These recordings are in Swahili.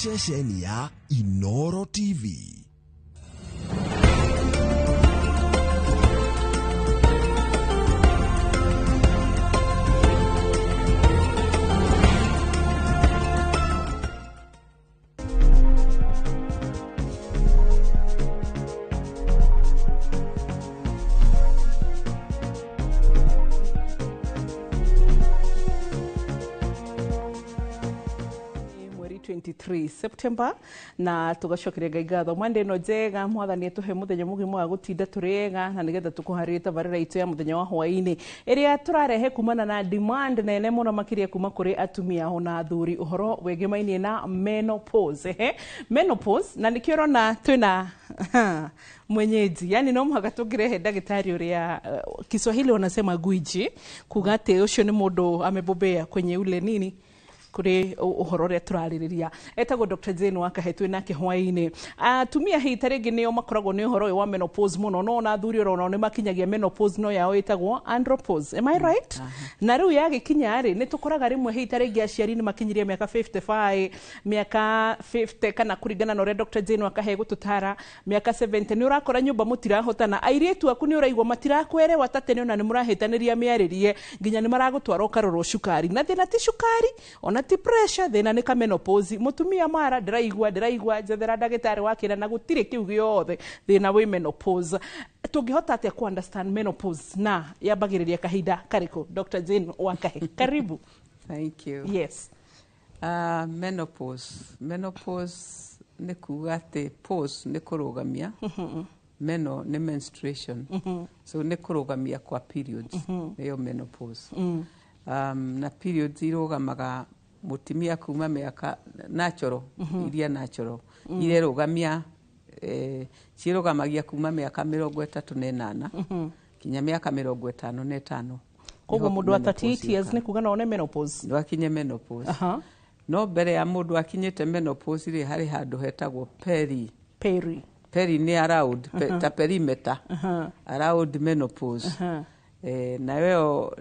ceceni ya Inooro TV. September na tugacokire Ngai ngatho mwande no njega mwathani etuhe muthenya mugima wa gutinda turiega na nigetha tukuharite barira itu ya muthenya wa hwaini iria turarehe kumana na demand nene muno makiria kuma kuri atumia ona athuri uhoro wegimainie na menopause menopause na nikio rona twina mwenyeji yani no mhaka tugirehe dagitari uria Kiswahili wanasema gwiji kugate ucio ni mundu amebobea kwenye ule nini kuri uhoro ria turaririria etagwo Dr. Jane Wakahe nake hwaini atumia hi tarigi nio makoragwo ni uhoro wa menopause muno no na athuri rona ni makinyagia menopause no yao etagwo andropause. Am I right? Na riu yagikinya ri ni tukoraga rimwe hi tarigi aciari ni makinyirie miaka 55 miaka 50 kana kuringana na ria Dr. Jane Wakahe gututara miaka 70 ni urakora nyumba mutirahotana airetu aku ni uraigwa matirakwere watate ni ona ni murahitaniria miaririe nginya ni maragutwara ukarorwo shukari na thina ti shukari ona ti pressure thina ni ka menopause mutumia mara ndiraigwa jethera dagitari wakira na gutire kiu giothe thina wi menopause tungihota atia ku understand menopause na yabagiriria kahinda kariko Dr. Jane Wakahe karibu. Thank you. Yes. Menopause ni kugate pause ni kurugamia meno ni menstruation so ni kurugamia kwa periods niyo menopause na periods irugamaga mutimia kuma miaka natural iria natural ile rugamia cirugamagia kuma miaka 38 kinya miaka 55 koguo mundu wa 38 years ni kuga no menopause ndo akinye menopause no mbere ya mundu akinyete menopause ri hari handu hetagwo peri ni around ta perimeter around menopause na weo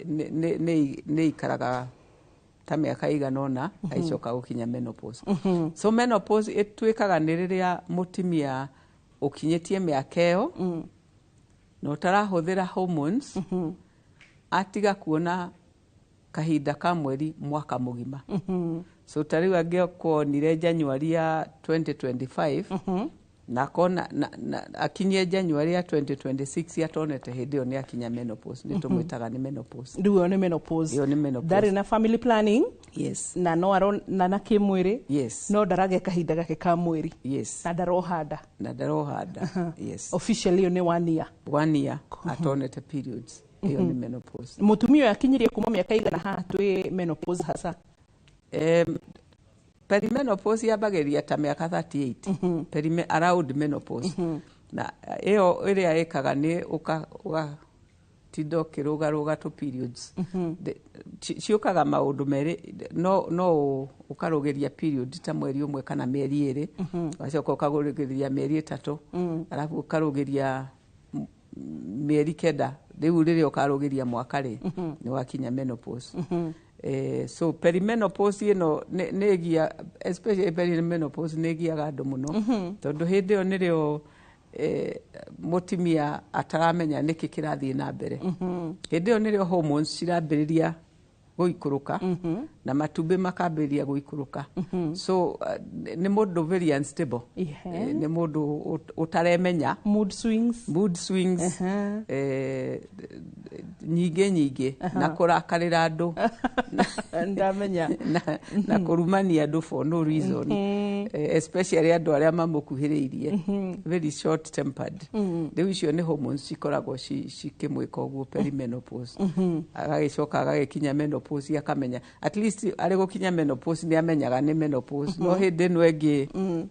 ne ikaraga ta miaka iganona aicoka gukinya menopause so menopause etwikaga ni riria mutimia ukinyetie miaka iyo no tarahuthira hormones atiga kuona kahinda ka mweri mwaka mugima so tariu angekuonire January ya 2025 na kona akinye January ya 2026 atonete hidio ni akinya menopause ni tumwitaga ni menopause ndio ni menopause iyo ni menopause dari na family planning yes na no aro na kimwiri yes no darage kahinda gake ka mwiri yes na darohada yes officially ni 1 year atonete periods iyo ni menopause mutumio yakinyirie kuma miaka igana ha twi menopause hasa perimenopause yabageria ta miaka 38 around menopause na iyo iria ikaga ni uka tindo kiruga to periods ciukaga maundu meri no ukarugeria period ta mweri umwe kana mieri iri wacoka ukarugeria mieri 3 alafu ukarugeria mieri kenda riu riria ukarugeria mwaka ri ni wakinya menopause so perimenopause ino negia especially perimenopause negia andu muno tondu hindi yo nirio mutimia ataramenya niki kirathie na mbere hindi yo nirio hormones cirambiriria guikuruka na matumbi makambiriria guikuruka so ni mundu very unstable ni mundu utaremenya mood swings nyingi na kurakarira andu ndamenya na kurumania andu for no reason especially andu aria mamukuhiriirie very short tempered riu icio ni hormones cikoragwo cikimwika uguo perimenopause agagicoka agagikinya menopause akamenya at least ari gukinya menopause ni amenyaga ni menopause no hindi no engi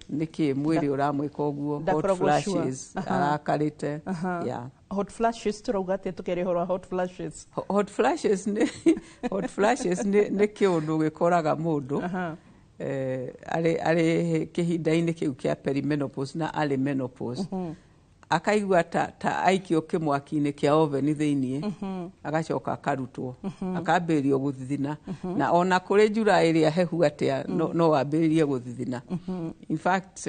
niki mwiri uramwika uguo hot flashes arakarite yeah hot flashes turauga ati tukere horo hot flashes ni kiundu gikoraga mundu ari kihinda-ini kiu kia perimenopause na ari menopause akaigua ta aikio kimwaki-inĩ kĩa oven thĩinĩ agacoka akarutwo akambĩrĩrio gũthithina na ona kũrĩ njura ĩrĩa hehu atĩa no wambĩrĩrie gũthithina. In fact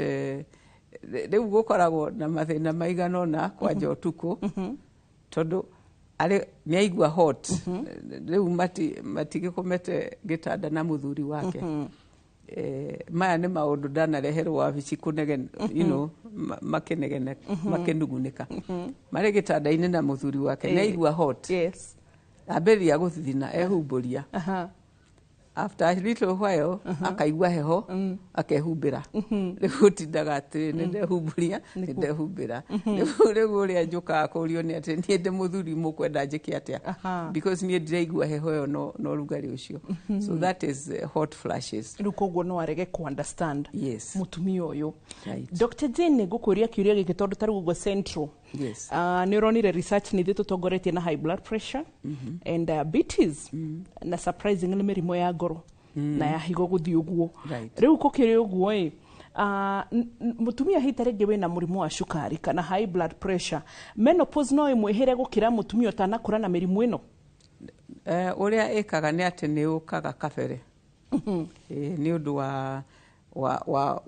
rĩu gũkoragwo na mathĩna maigana ũna kwanja ũtukũ tondũ nĩ aigua hot rĩu matigĩkomete gĩtanda na mũthuri wake. Maya nĩ maũndũ ndanareherwo wabici kũnegena makĩnugunĩka marĩ gĩtanda-inĩ na mũthuri wake nĩ aigua hot ambĩrĩria gũthithina ehumbũria. After a little while akaigua heho akehumbĩra rĩu gũtindaga atĩ nĩ ndehumbũria nĩ ndehumbĩra rĩu ũrĩa njũkaga kũrio nĩ atĩ niĩ ndĩ mũthuri mũkwenda njĩke atĩa because niĩ ndiraigua heho ĩyo no rugarĩ ũcio. So that is hot flashes. Rĩu koguo no arege ku understand mũtumia ũyũ. Dr. Jane ngũkũria kĩũria gĩkĩ tondũ tarĩ ũguo Central nĩ ũronire research nĩ ithuĩ tũtongoretie na high blood pressure and diabetes na surprisingly mĩrimũ ya ngoro na ya higo gũthiĩ ũguo. Rĩu kũkĩrĩ ũguo mũtumia hita rĩngĩ wĩna mũrimũ wa cukari kana high blood pressure, menopause no ĩmwĩhĩre gũkĩra mũtumia ũtanakũra na mĩrimũ ĩno? Ũrĩa ĩkaga nĩ atĩ nĩ ũkaga kabere nĩ ũndũ wa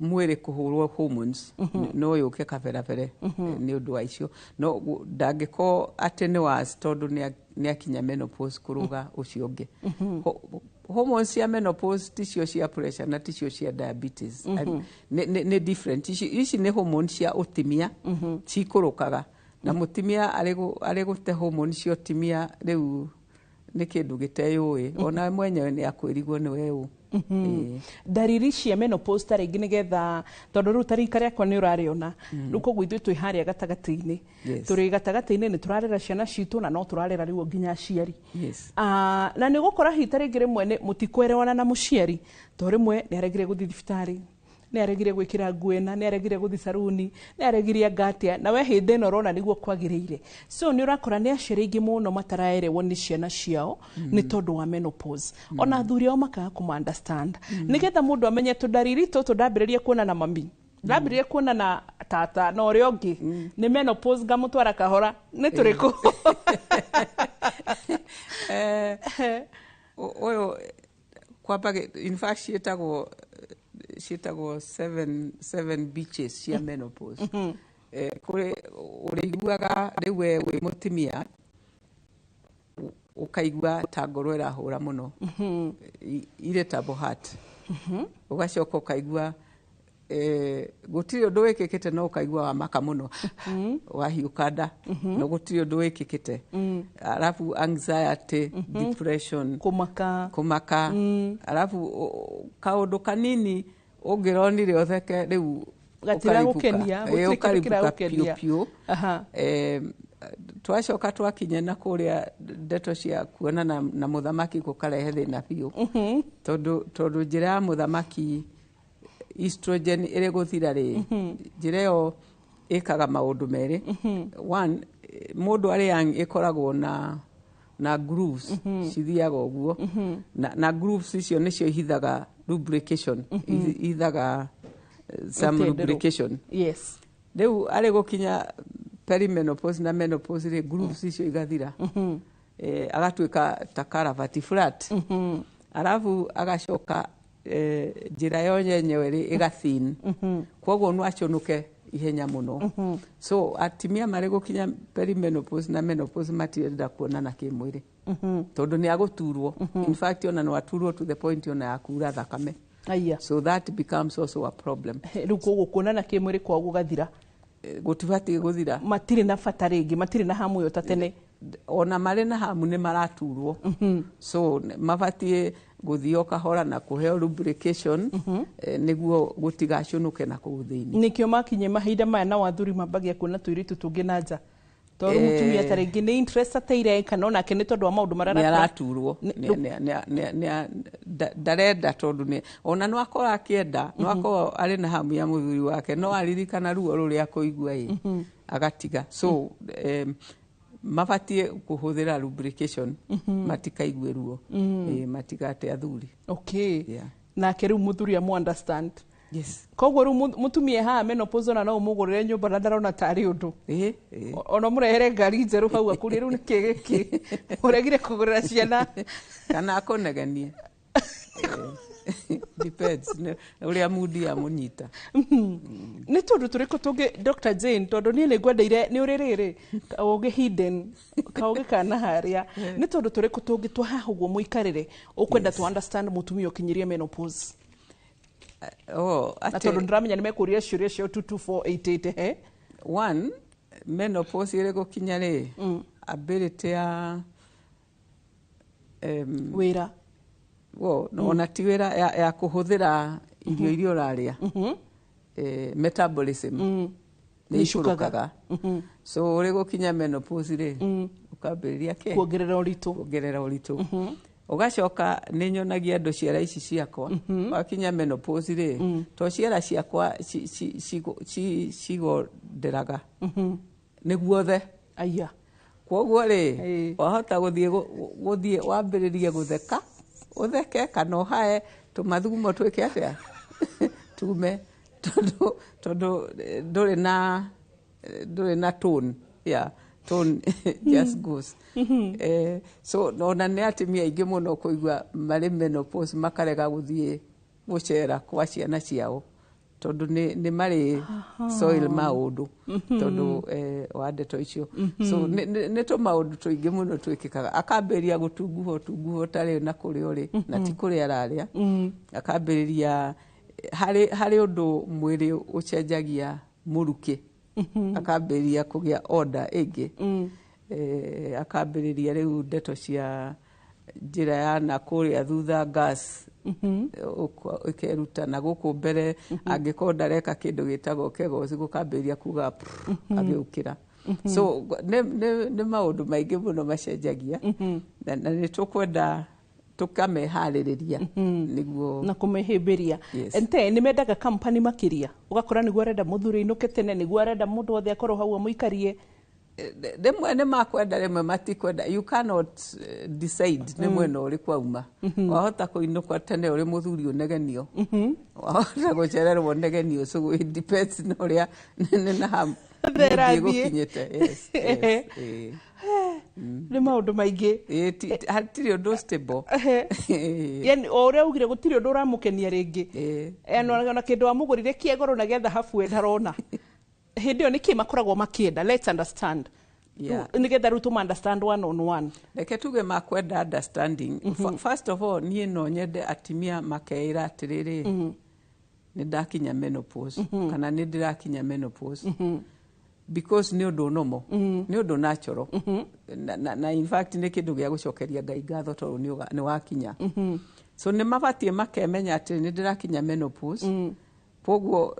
mwĩrĩ kũhũrwo hormones no yũke kaberabere nĩ ũndũ wa icio no ndangĩkorwo atĩ nĩ was tondũ nĩ akinya menopause kũrũga ũcio ũngĩ. Hormones cia menopause ticio cia pressure na ticio cia diabetes nĩ different. Ici nĩ hormones cia ũtimia cikũrũkaga na mũtimia arĩ gũte hormones cia ũtimia rĩu nĩ kĩndũ gĩteyũĩ ona mwenyewe nĩ akwĩrigwo nĩ weũ. Dariri cia menopause ta rĩngĩ nĩgetha tondũ rĩu tarika rĩakwa nĩ ũrarĩona rĩu koguo ithuĩ twĩ harĩa gatagatĩ-inĩ tũrĩ gatagatĩ-inĩ nĩ tũrarera ciana citũ na no tũrarera rĩu nginya aciari na nĩ gũkora hita rĩngĩ rĩmwe mũtikwerewana na mũciari to rĩmwe nĩ aregire gũthiĩ thibitarĩ nĩ aregire gwĩkĩra nguo ĩna nĩ aregire gũthiĩ saruni nĩ aregire ngatia na we hĩndĩ ĩno ũrona nĩguo kwagĩrĩire. So nĩ ũrakora nĩ aciari aingĩ mũno mataraerewwo nĩ ciana ciao nĩ tondũ wa menopause ona athuri ao makaga kũma understand nĩgetha mũndũ amenye tũdariri tũtũ ndambĩrĩria kuona na mami ndambĩrĩria kuona na tata na ũrĩa ũngĩ nĩ menopause ngamũtwara kahora nĩ tũrĩkũ? Ũyũ kwamba in fact ciĩtagwo seven beaches cia menopause. Kũrĩ ũrĩiguaga rĩu we wĩ mũtimia ũkaigua ta ngoro ĩrahũra mũno irritable heart ũgacoka ũkaigua gũtirĩ ũndũ wĩkĩkĩte no ũkaigua wamaka mũno wahiũka nda no gũtirĩ ũndũ wĩkĩkĩte alafu anxiety depression kũmaka alafu kaũndũ kanini ũngĩronire ũtheke rĩu ũkaribũka piũ. Twacoka twakinye na kũrĩa ndeto cia kuonana na mũthamaki gũkarehe thĩna biũ tondũ njĩra ya mũthamaki estrogen ĩrĩ gũthira rĩ njĩra ĩyo ĩkaga maũndũ merĩ. One, mũndũ arĩ young ĩkoragwo na grooves cithiaga ũguo na grooves icio nĩcio ihithaga lubrication ihithaga some lubrication. Rĩu arĩ gũkinya perimenopause na menopause rĩ grooves icio igathira agatuĩka ta karavati flat alafu agacoka njĩra yo nyenyewe rĩ ĩgathin kwoguo no aconũke ihenya mũno. So atimia marĩ gũkinya perimenopause na menopause matirenda kuonana kĩmwĩrĩ tondũ nĩ agũturwo. In fact ona no aturwo to the point ona ya kura thakame. So that becomes also a problem. Rĩu koguo kuonana kĩmwĩrĩ kwao gũgathira gũtibatiĩ gũthira matirĩ na bata rĩngĩ matirĩ na hamu yo ta tene ona marĩ na hamu nĩ maraturwo. So mabatiĩ gũthio kahora na kũheo lubrication nĩguo gũtigacũnũke na kũu thĩinĩ. Nĩkĩo makinye mahinda maya na wathuri mambagia kuona tũirĩtu tũngĩ na nja tondũ mũtumia ta rĩngĩ nĩ interest ateire kana onake nĩ tondũ wa maũndũ marĩa nĩ araturwo ndarenda tondũ ona no akorwo akĩenda no akorwo arĩ na hamu ya mũthuri wake no aririkana ruo rũrĩa kũigua agatiga. So mabatiĩ kũhũthĩra lubrication matikaigue ruo matigate athuri. Nake rĩu mũthuri amu understand Yes. Koguo ru mutumie ha menopause na no umugurire nyumba na ndarona tari undu. Ona murehere ngari njeru hau akuri ru niki giki. Uregire kugurira ciana kana akonegenie. Depends. Uria mudi ya munyita. Ni tondu turiko tungi Dr. Jane tondu ni ngwendeire ni uririri ugi hidden kaugi kana haria ni tondu turiko tungi twahahuguo muikarire ukwenda to understand mutumia ukinyirie menopause. Na tondu ndiramenya ni mekuria ciuria cio 22488 he. One, menopause ire gukinya ri ability ya wira ona ti wira ya kuhuthira irio uraria metabolism ni icurukaga so uri gukinya menopause ri ukambiriria ke kuongerera uritu ugacoka ni nyonagia andu ciara ici ciakwa wakinya menopause ri to ciara ciakwa cigoderaga niguothe aya koguo ri wahota guthie wambiririe gutheka utheke kana uhae tumathugumo twike atia tume tondu nduri na tone tone just goes so ona ni atimia ingi muno kuigua mari menopause makarega guthie gucera kwa ciana ciao tondu ni mari soil maundu tondu wa ndeto icio so ni to maundu tuingi muno twikikaga akamberia gutunguho tari na kuri uri na ti kuri araria akamberia hari undu mwiri ucenjagia muruki akamberia kugia order ingi akamberia riu ndeto cia njira ya na kuria thutha gas ukeruta na guku mbere angikonda reka kindu gitagwo kegozi gukamberia kuga agiukira so ne maundu maingi muno macenjagia na ni tukwenda tukamehariria niguo na kumehimbiria ente ni mendaga company makiria ugakora niguo arenda muthuri inuke tene niguo arenda mundu othe akorwo hau muikarie demwe ne makwenda remwe matikwenda you cannot decide ne mwena uri kwauma wahota kuinukwa tene uri muthuri unegenio wahota gucererwo negenio so it depends no ria na ham gukinyete yes ni maundu maingi hatiri undu stable yani ore ugire gutiri undu uramukenia ringi ona kindu amugurire kiegoro na getha hafu ndarona hindi oni ki makoragwo makienda let's understand nigetha rutu understand one on one reke tuge makwenda understanding first of all nie no nyende atimia makeira atiriri ni ndakinya menopause kana ni ndirakinya menopause because ni undu nomo ni undu natural na in fact ni kindu gia gucokeria Ngai ngatho tondu ni wakinya so ni mabatie makemenya ati ni ndirakinya menopause poguo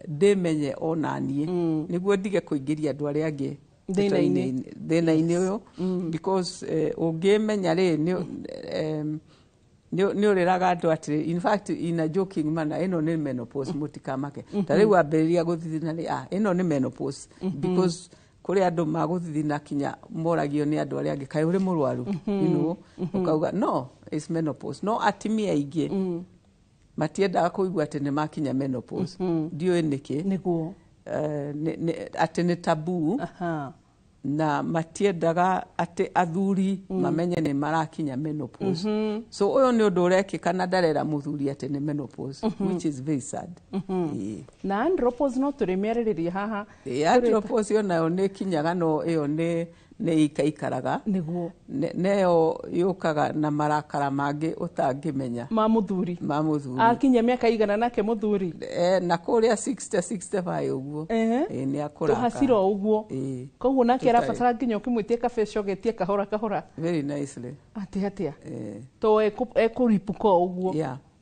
ndemenye onanie niguo ndige kuingiria andu aria angi thina-ini uyu because ungimenya ri ni uriraga andu ati in fact in a joking manner ino ni menopause mutikamake tariu ambiriria guthithina ri ino ni menopause because kuri andu maguthithina kinya moragio ni andu aria angi kai uri murwaru ukauga no it's menopause no atimia ingi matienda kuigua ati ni makinya menopause ndio niki niguo ati ni tabu na matiendaga ati athuri mamenye ni marakinya menopause so uyo ni undu urekika na ndarera muthuri ati ni menopause which is very sad na andropause no turemereriria haha andropause yo nayo ni kinyaga no iyo ni ikaikaraga niguo neyo yukaga na marakara mangi utangimenya ma muthuri akinya miaka igana nake muthuri na kuria 65 uguo ni akura tuhasira uguo koguo nake arabatara nginya ukimwitie kabesho getie kahora very nicely atia to ekuripuko uguo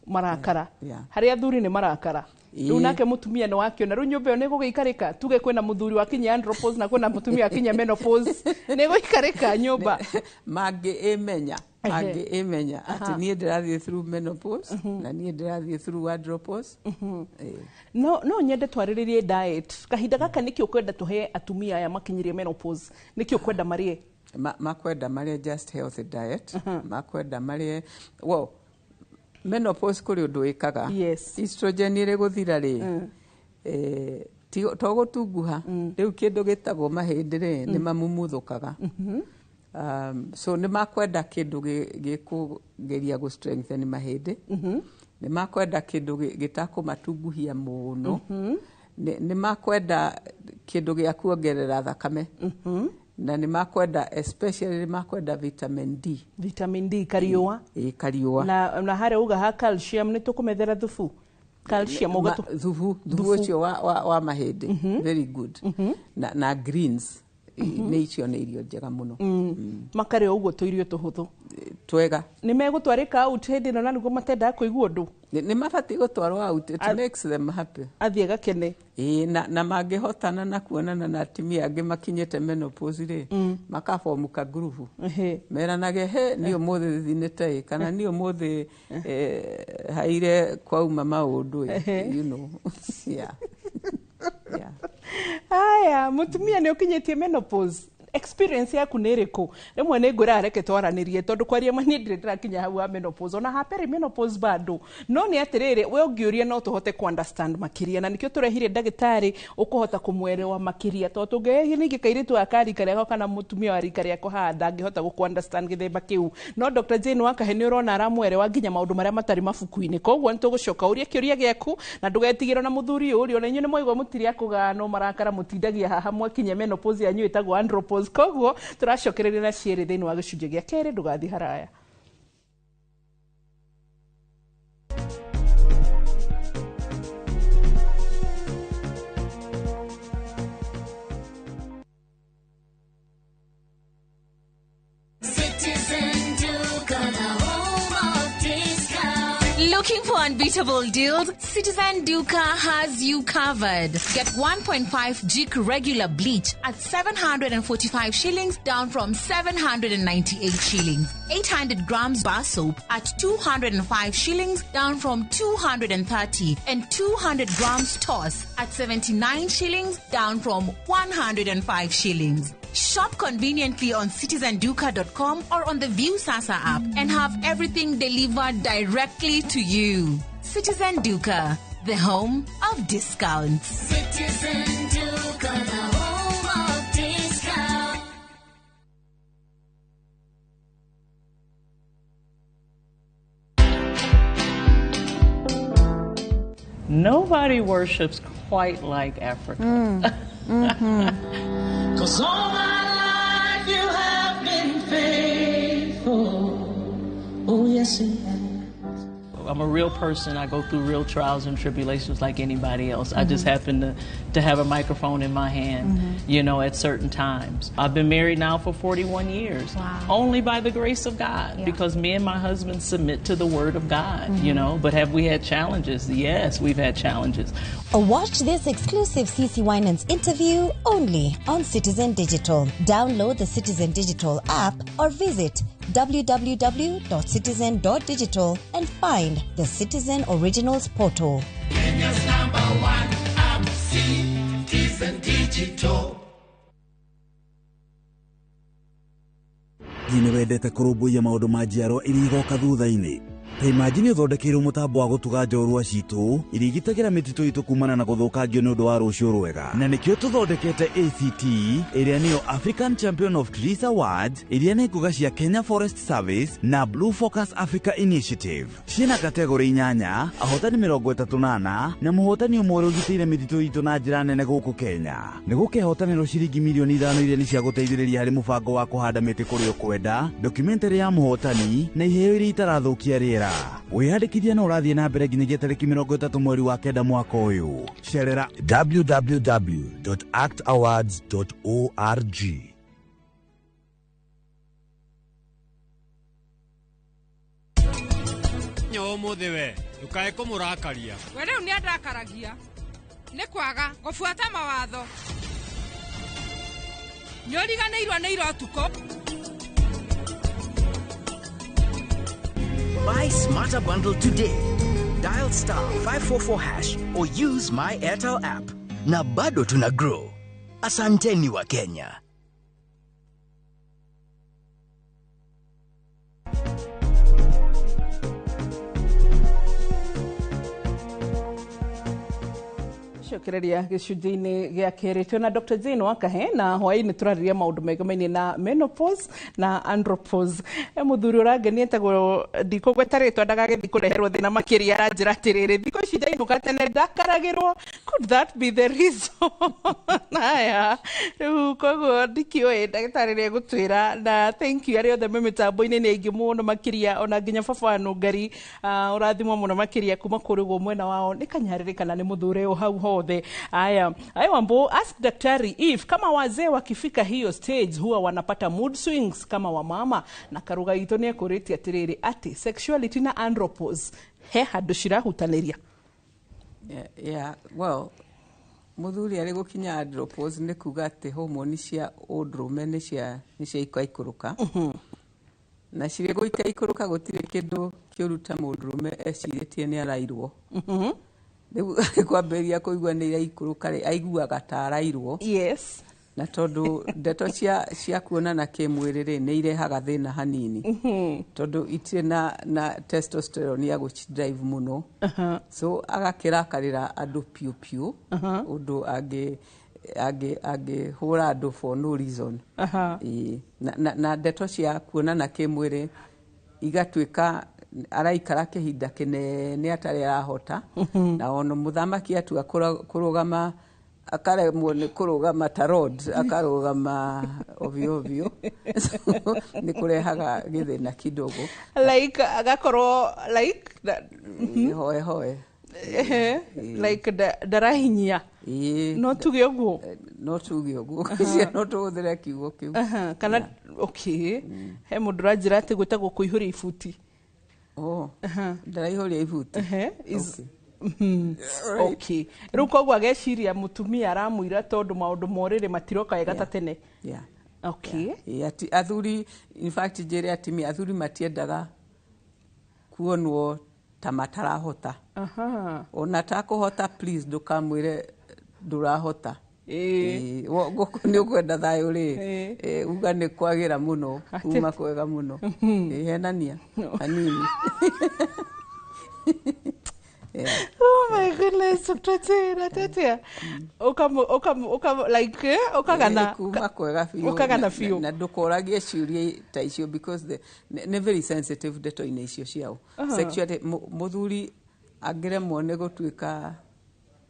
marakara haria athuri ni marakara riu nake mutumia no wakiona riu nyumba yo ni gugikarika tuge kwina muthuri wakinya andropause na kwina mutumia wakinya menopause ni guikarika nyumba mangi imenya ati nie ndirathie through menopause na nie ndirathie through andropause no nyende twariririe diet kahinda gaka niki ukwenda tuhe atumia aya makinyirie menopause niki ukwenda marie makwenda marie just healthy diet makwenda marie menopause kuri undu ikaga Yes. estrogen ire guthira ri to gutunguha riu kindu gitagwo mahindi ri ni mamumuthukaga so ni makwenda kindu gikugeria gu strengthen mahindi ni makwenda kindu gitakumatunguhia muno ni makwenda kindu gia kuongerera thakame na ni makwenda especially ni makwenda vitamin D kariua kariua na hare uga ha calcium ni tukumethera thufu calcium ugato thufu ucio wa mahindi very good na greens ni icio ni irio njega muno makare uguo tuirio tuhuthu twega ni megutwarika out hindi no nanigo matenda kuigua undu ni mabati gutwarwa out it makes them happy athie gakene na mangihotana na kuonana na atimia angi makinyete menopause ri makabomuka group meranage ni umuthi thinete kana ni umuthi haire kwauma maundu you know yeah aya mutumia ni ukinyetie menopause experience yaku ni iriku rimwe ni ngwira reke twaranirie tondu kwaria mani ndirakinya hau wa menopause ona ha perimenopause bado no ni atiriri we ungiuria no tuhote ku understand makiria na nikio turehire ndagitari ukuhota kumwerewa makiria to tungehi ningi kairitu akari kare kana mutumia wa rikari yako handa ngihota ku understand githemba kiu no Dr. Jane wakahe ni urona aramwerewa nginya maundu maria matari mafuku-ini koguo nitugucoka uria kiuria giaku na ndugetigiro na muthuri uri ona inyu ni moigwa mutiri akugano marakara mutindagia haha mwakinye menopause yanyu itagwo andropause koguo turacokereria na ciere thini wa gicunje gia kere ndugathi haraya. Looking for unbeatable deals? Citizen Duca has you covered. Get 1.5 jig regular bleach at 745 shillings down from 798 shillings. 800 grams bar soap at 205 shillings down from 230. And 200 grams toss at 79 shillings down from 105 shillings. Shop conveniently on citizenduca.com or on the View Sasa app and have everything delivered directly to you. Citizen Duca, the home of discounts. Citizen Duca, the home of discounts. Nobody worships quite like Africa. 'Cause all my life you have been faithful. Oh, yes, it has. I'm a real person. I go through real trials and tribulations like anybody else. I just happen to have a microphone in my hand, you know, at certain times. I've been married now for 41 years. Wow. Only by the grace of God, because me and my husband submit to the word of God, you know. But have we had challenges? Yes, we've had challenges. Watch this exclusive CeCe Winans interview only on Citizen Digital. Download the Citizen Digital app or visit www.citizen.digital and find the Citizen Originals portal. Kenya's #1 app, Citizen Digital. Nĩ wendete kũrũmbũiya maũndũ ma njiarwa iria igoka thutha-inĩ. Ta imagine ũthondekeirwo mũtambo wa gũtuga njorua citũ iria igitagĩra mĩtitũ itũ kumana na gũthũkangio nĩ ũndũ wa rũciũ rwega. Na nĩkĩo tũthondekete ACT ĩrĩa nĩyo African Champion of Trees Awards iria nĩ nguga cia Kenya Forest Service na Blue Focus Africa Initiative. Ciĩna kategori 8, ahotani 38 na mũhotani ũmwe ũrĩa ũgitĩire mĩtitũ itũ na njĩra nene gũkũ Kenya. Nĩ gũkehotanĩrwo ciringi milioni 5 iria nĩ cia gũteithĩrĩria harĩ mũbango wa kũhanda mĩtĩ kũrĩa ũkwenda, documentary ya mũhotani na iheo iria itarathũkia rĩera. Wĩyandĩkithia na ũrathiĩ na mbere nginyagia tarĩki 30 mweri wa kenda mwaka ũyũ. Cerera www.actawards.org. Nyo muthi we ndukae kumurakaria we riu ni andakaragia ni kwaga gubuata mawatho ni uriganĩirwo nĩ irotuko. Buy Smarter Bundle today. Dial *544# or use My Airtel app. Na bado tuna grow. Asanteni wa Kenya. cokereria gicunjĩ-inĩ gĩa kerĩ twĩna Dr. Jane Wakahe na hwaĩ-inĩ tũrarĩria maũndũ megemainie na menopause na andropause. Mũthuri ũrangenia etagwo ndikũgweta rĩtwa ndagagĩthiĩ kũreherwo thĩna makĩria, aranjĩra atĩrĩrĩ thikũ ici ndainũka tene ndakaragĩrwo. Could that be the reason? Haya, rĩu koguo ndikĩũĩ ndagĩtarĩ nĩegũtwĩra, na thank you arĩa othe me mĩtambo-inĩ nĩ aingĩ mũno makĩria, ona nginya baba Nũngari ũrathimwo mũno makĩria kuma kũrĩ guo mwena wao nĩ kanyaririkana nĩ mũthure o hau hothe. Haya, Wambo, ask daktari if kama wazee wakifika hiyo stage huwa wanapata mood swings kama wamama, na Karuga itũ nĩ ekũrĩtie atĩrĩrĩ ati sexuality na andropause he handũ cirahutanĩria. Yeah, well, muthuri arĩ gũkinya andropause nĩ kuga atĩ homoni cia ũndũrũme nĩ cia ikaikũrũka. Na cirĩ gũikaikũrũka gũtirĩ kĩndũ kĩũruta mũndũrũme ecirĩtie nĩ arairwo. Rĩu kwambĩrĩria kũigua nĩ iraikũrũka aiguaga ta arairwo. Yes. Na tondũ ndeto cia kuonana kĩmwĩrĩ nĩ irehaga thĩna hanini. Tondũ itirĩ na testosterone ya gũcidrive mũno. So agakĩrakarĩra andũ piũ piũ. Ũndũ angĩhũra andũ for no reason. Na ndeto cia kuonana kĩmwĩrĩ igatuĩka araikara kĩhinda kĩnene atarĩ arahota. Na ona mũthamaki atua kũrũgama akaremwo nĩ kũrũgama ta road, akarũgama ovyo ovyo. Nĩ kũrehaga gĩthĩna kidogo. Like agakorwo like hoe hoe. Like ndarahinyia. No tuge ũguo. No tuge ũguo. No tũhũthĩre kiugo kĩu. Kana okay. He mũndũ ũranjĩra atĩ gwĩtagwo kũihũria ibuti. Ndaraihũria ibuti. Okay. Rĩu koguo ageciria mũtumia aramwĩra tondũ maũndũ morĩrĩ matiroka wega ta tene. Okay. Athuri, in fact, njĩre atimia athuri matiendaga kuonwo ta matarahota. Ona ta kũhota, please ndũkamwĩre ndũrahota. Gũkũ nĩ ũkwenda thayũ rĩ, uga nĩ kwagĩra mũno, kuma kwega mũno. Henania hanini. Oh my goodness, Dr. Jane, tetea. Ukagana fiu. Na ndũkoragie ciũria ta icio because nĩ very sensitive ndeto-inĩ icio ciao. Sexually, mũthuri angĩremwo nĩ gũtuĩka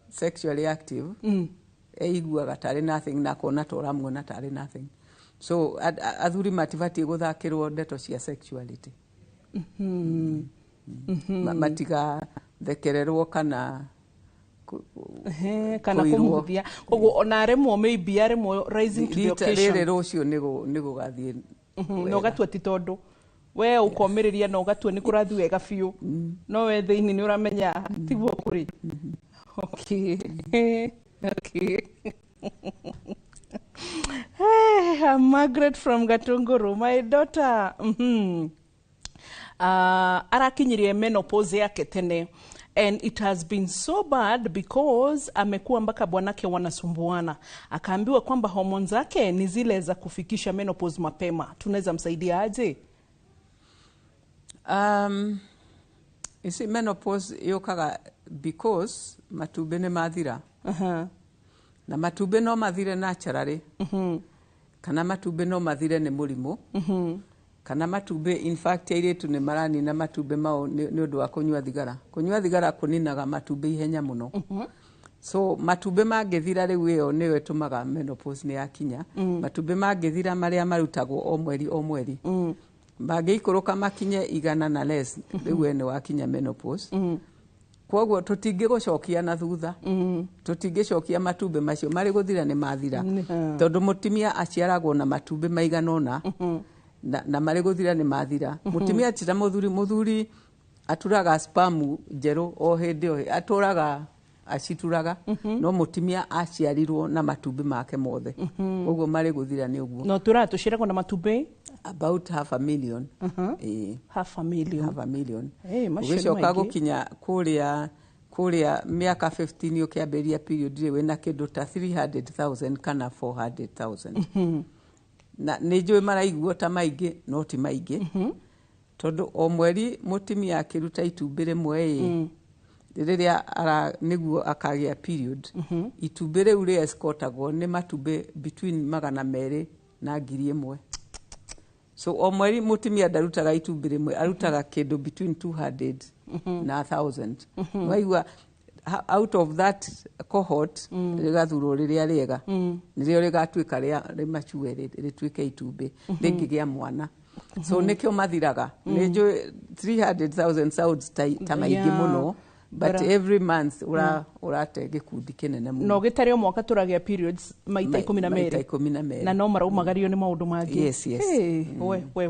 sexually active, eiguaga tarĩ nothing na kona toramuona tarĩ nothing. So athuri matibatiĩ gũthakĩrwo ndeto cia sexuality. Matiga thekererwo kana kũmũthia. Koguo ona aremwo maybe aremwo rising to the occasion. Rĩrĩ rũciũ nĩ gũgathiĩ. No gatua ti tondũ we ukomĩrĩria no gatua nĩ kũrathiĩ wega biũ. No we thĩinĩ nĩ ũramenya tiguo kũrĩ. Okay. Okay. Hey, I'm Margaret from Gatunguru. My daughter arakinyirie menopause yake tene, and it has been so bad because amekuwa mpaka bwanake wanasumbuana. Akaambiwa kwamba hormone zake ni zile za kufikisha menopause mapema. Tunaweza msaidia aje? You see, menopause yokaga because matumbĩ nĩ mathira. Na matumbĩ no mathire naturally. Kana matumbĩ no mathire nĩ mũrimũ. Kana matumbĩ, in fact, airĩtu nĩ maranina matumbĩ mao nĩ ũndũ wa kũnyua thigara. Kũnyua thigara kũninaga matumbĩ ihenya mũno. So matumbĩ mangĩthira rĩu ĩyo nĩyo ĩtũmaga menopause nĩ yakinya. Matumbĩ mangĩthira marĩa marutagwo o mweri o mweri. Mangĩikũrũka makinye 100 na less, rĩu nĩ wakinya menopause. Kwoguo tũtingĩgũcokia na thutha. Tũtingĩcokia matumbĩ macio marĩ gũthira nĩ mathira. Tondũ mũtumia aciaragwo na matumbĩ maigana ũna. Na marĩ gũthira nĩ mathira. Mũtumia tira mũthuri aturaga sperm njerũ o hĩndĩ o atũraga acituraga. No mũtumia aciarirwo na matumbĩ make mothe. Ũguo marĩ gũthira nĩ ũguo. No tũciaragwo na matumbĩ about 500,000. 500,000. Ũgĩcoka gũkinya kũrĩa mĩaka 15 ũkĩambĩrĩria period rĩu wĩna kĩndũ ta 300,000 kana 400,000. Na nĩ njũĩ maraiguo ta maingĩ no ti maingĩ. Tondũ o mweri mũtumia akĩruta itumbĩ rĩmwe rĩrĩa nĩguo akagĩa period itumbĩ rĩu rĩescotagwo nĩ matumbĩ between 200 na 1,000. So o mweri mutumia ndarutaga itumbĩ rĩmwe, arutaga kĩndũ between 200 na 1,000. Waigua out of that cohort rĩgathurwo rĩrĩa rĩega nĩrĩo rĩgatuĩka rĩa mature rĩtuĩke itumbĩ rĩngĩgĩa mwana. So nĩkĩo mathiraga. Nĩnjũĩ 300,000 sounds ta maingĩ mũno, but every month urate gĩkundi kĩnene mũno. No gĩtarĩ o mwaka tũragĩa periods maita 12 na no maraumagario nĩ maũndũ mangĩ. Yes.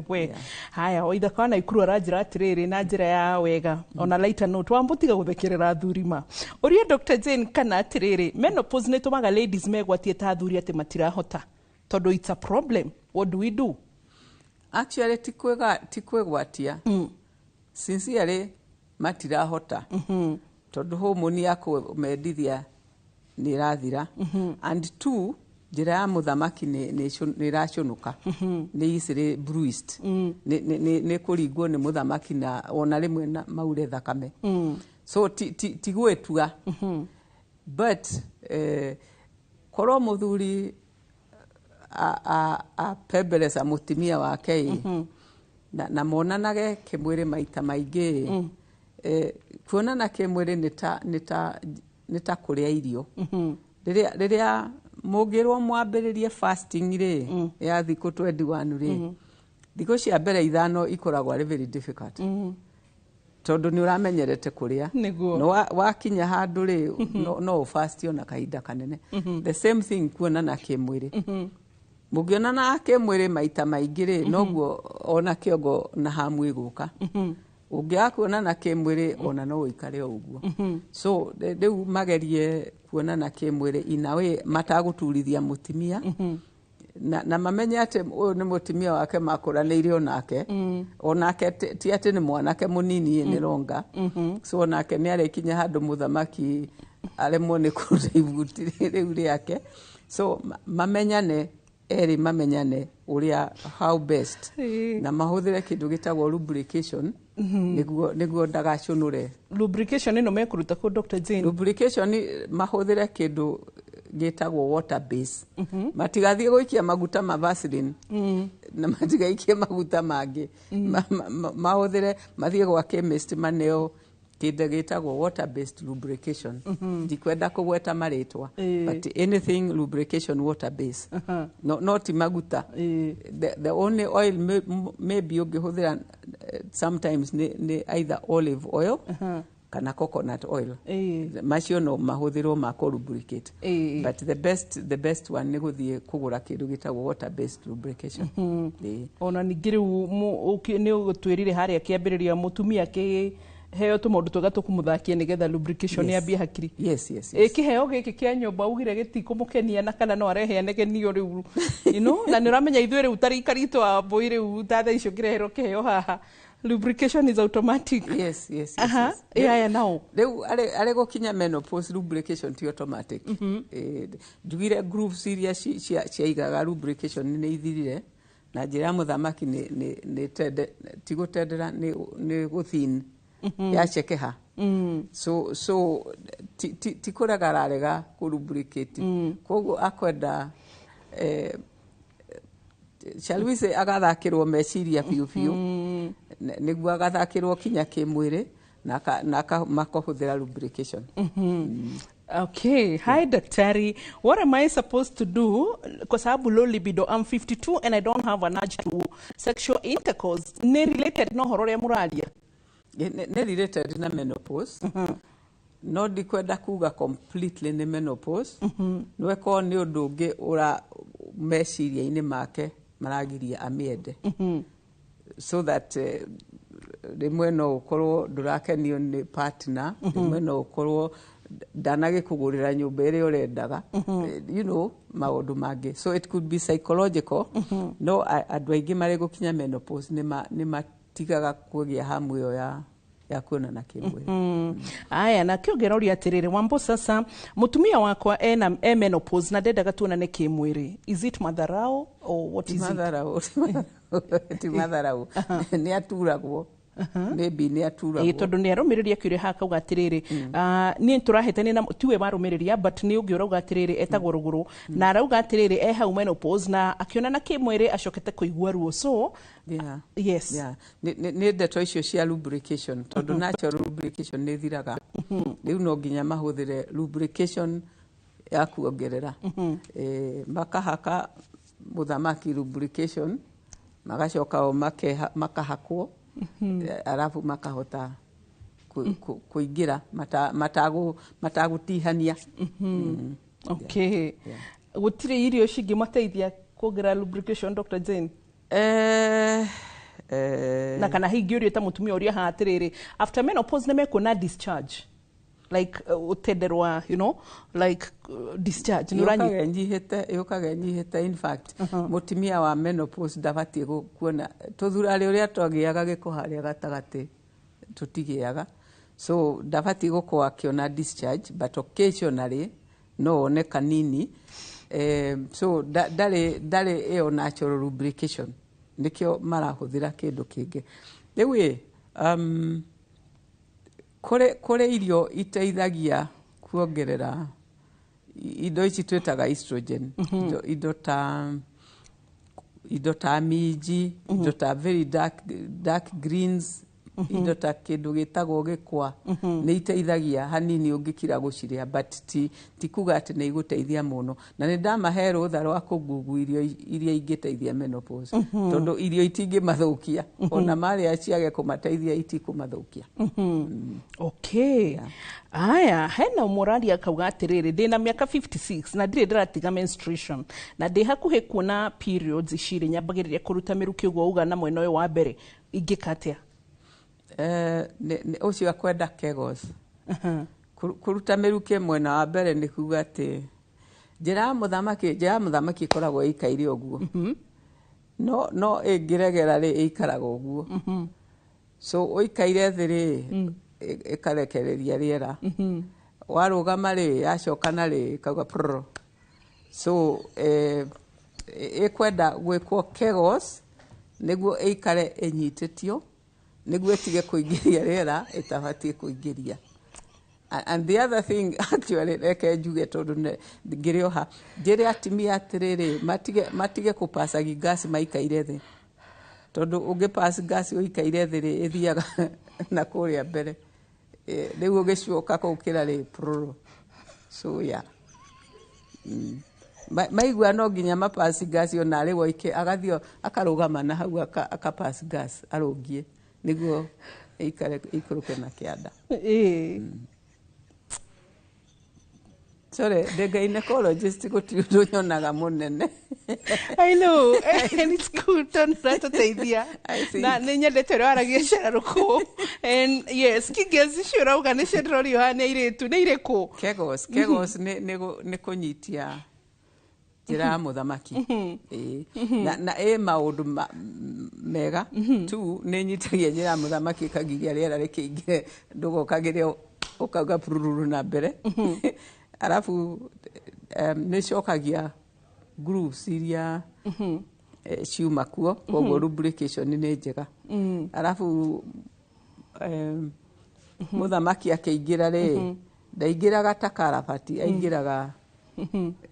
We haya o itha kana ikuru aranjira atirĩrĩ na njĩra ya wega ona lighter note wambutiga gũthekerera thurima. Ũria Dr. Jane kana atirĩrĩ, menopause nĩ tũmaga ladies megwatie ta athuri atĩ matirahota tondũ it's a problem. What do we do? Actually tikwĩgwatia. Sincerely matirahota tondũ homoni ya kũmendithia nĩ ĩrathira. And two, njĩra ya mũthamaki nĩ ĩraconoka, nĩ easily bruised, nĩ kũringwo nĩ mũthamaki na ona rĩmwe na maure thakame. So ti gwĩtua. But korwo mũthuri apembeleza mũtumia wake na monanage kĩmwĩrĩ maita maingĩ, kuonana kĩmwĩrĩ nĩ ta kũrĩa irio. Rĩrĩa mũngĩrwo mwambĩrĩrie fasting rĩ ya thikũ 21 rĩ, thikũ cia mbere 5 ikoragwo arĩ very difficult tondũ nĩ ũramenyerete kũrĩa. No wakinya handũ rĩ no fast ona kahinda kanene. The same thing kuonana kĩmwĩrĩ. Mũngĩonana kĩmwĩrĩ maita maingĩ rĩ noguo ona kĩongo na hamu ĩgũka. Ũngĩaga kuonana kĩmwĩrĩ ona no ũikare o ũguo. So rĩu magerie kuonana kĩmwĩrĩ in a way matagũturithia mũtumia na mamenye atĩ ũyũ nĩ mũtumia wake makũranĩire onake ti atĩ nĩ mwanake mũnini nĩ ronga. So onake nĩ arĩkinya handũ mũthamaki aremwo nĩ kũruta ibuti rĩu rĩake. So mamenyane ũrĩa how best na mahũthĩre kĩndũ gĩtagwo lubrication nĩguo ndagaconore. Lubrication ĩno mekũruta kũ Dr. Jane? Lubrication mahũthĩre kĩndũ gĩtagwo water base. Matigathiĩ gũikia maguta ma Vaseline na matigaikie maguta mangĩ. Mahũthĩre mathiĩ gwa chemist maneo kĩndũ gĩtagwo water based lubrication. Ndikwenda kũgweta marĩtwa, but anything lubrication water base, not maguta. The only oil maybe ũngĩhũthĩra sometimes ni either olive oil kana coconut oil. Macio no mahũthĩrwo ma lubricate. But the best one nĩ gũthiĩ kũgũra kĩndũ gĩtagwo water based lubrication. Ona ningĩ rĩu nĩ ũgũtwĩrire harĩa kĩambĩrĩria mũtumia heo tũmaũndũ twega tũkũmũthakia nĩgetha lubrication yambie hakiri. Yes. Kĩheo gĩkĩ kĩa nyũmba ugire gĩtikũmũkenia na kana no arehe anegenio rĩu na nĩ ũramenya ithuĩ rĩu tarikaritũ wa mbũi rĩu tatha icio ngĩrehero kĩheo haha. Lubrication is automatic. Yes. Now rĩu arĩ gũkinya menopause lubrication ti automatic. Njugire grooves iria ciaigaga lubrication nĩ ithirire na njĩra mũthamaki ti gũtendera nĩ gũthin yacekeha. So ti kũrega ararega kũlubricate. Koguo akwenda shall we say agathakĩrwo meciria biũ nĩguo agathakĩrwo kinya kĩmwĩrĩ na makahũthĩra lubrication. Okay, hi daktari, what am I supposed to do? Because I have low libido, I'm 52 and I don't have an urge to sexual intercourse. Ne related no horore ya muradia? Ne related na menopause. No ndikwenda kuga completely ni menopause. Nweko ni ũndũ ũngĩ ũra meciria-inĩ make maragiria amĩende. So that rĩmwe no ũkorwo ndũrakenio nĩ partner, rĩmwe no ũkorwo ndanagĩkũgũrĩra nyũmba ĩrĩa ũrendaga, maũndũ mangĩ. So it could be psychological. No andũ aingĩ marĩ gũkinya menopause nĩ matigaga kũgĩa hamu ĩyo ya kuonana kĩmwĩrĩ. Aya na kĩongereria atĩrĩrĩ, Wambo sasa mũtumia wakwa menopause na ndendaga tuonane kĩmwĩrĩ. Is it madharau or what is it? Ti madharau. Nĩ aturagwo. maybe nä aturagwo tondå nä arå kä uria hakauga atä rä rä niä tå rahätania na tiwe marå mä rä ria but nä å ngä å rauga atä rä rä etagwo rå gå rå na arauga atä rä rä e hau menopause na akä onana kä mwä rä acokete kå igua ruo so yes nä ndeto icio cia lubrication tondå natural lubrication nä thiraga rä u no nginya mahå thä re lubrication ya kuongerera makahaka må thamaki lubrication magacoka o makahakwo arabu makahota kuingira matagutihania gutire irio cingi mateithia kuongerera lubrication Dr. Jane na kana hingi urio ta mutumia uria ha atiriri after menopause nemekuona discharge like utenderwa you know like discharge yukaga nyihite in fact mutumia wa menopause ndabati kuona tuthurari uria twagiaga giko haria gatagati tutigiaga so ndabati guko akiona discharge but occasionally no one kanini so dare eo natural lubrication nikio marahuthira kindu kingi riu kore irio iteithagia kuongerera indo ici twitaga estrogen indo ta minji indo ta very dark greens indo ta kindu gitagwo gikwa ni iteithagia hanini ungikira guciria but ti kuga ati ni iguteithia muno na ni ndamahe rutha rwa kugugu irio ingiteithia menopause tondu irio itingi mathukia ona mari aciage kumateithia itikumathukia aya hena murari akauga atiriri ndina miaka 56 na ndire ndiratiga menstruation na ndi hakuhe kuona periods iciri nyambagiriria kuruta miruki ugo uga na mwena uyu wa mbere ingikatia ucio akwenda kegos kuruta miruki mwena wa mbere ni kuga ati njira muthamaki ikoragwo ikaire uguo no ingiregera ri ikaraga uguo so uikaire thiri ikarekereria riera warugama ri yacokana ri kauga prr so ikwenda gwikwo kegos niguo ikare enyititio niguo itige kuingiria riera itabati kuingiria and the other thing actually reke njuge tondu ngirioha njire atimia atiriri matige kupasagi gas maikaire thi tondu ungipass gas uikaire thi ri ithiaga na kuria mbere riu ugicoka kukira ri so maigua no nginya mapass gas ona ri woike agathio akarugama na hau akapass gas arungie niguo ikuruke na kianda sorry the gynecologist gutiundu nyonaga munene I know and it's good to teithia na ninyendete rwaragia ceraruko and yes kigezi shurauga ni cedrori yohane iretu ni iriku kegos ni kunyitia njira muthamaki na maundu mega tu ni nyitagia njira muthamaki kagiria riera rikingire ndugokagire ukauga pururu na mbere arafu ni cokagia grooves iria ciuma kuo koguo lubrication ni njega arafu muthamaki akĩingĩra rĩ ndaingĩraga ta karabati aingĩraga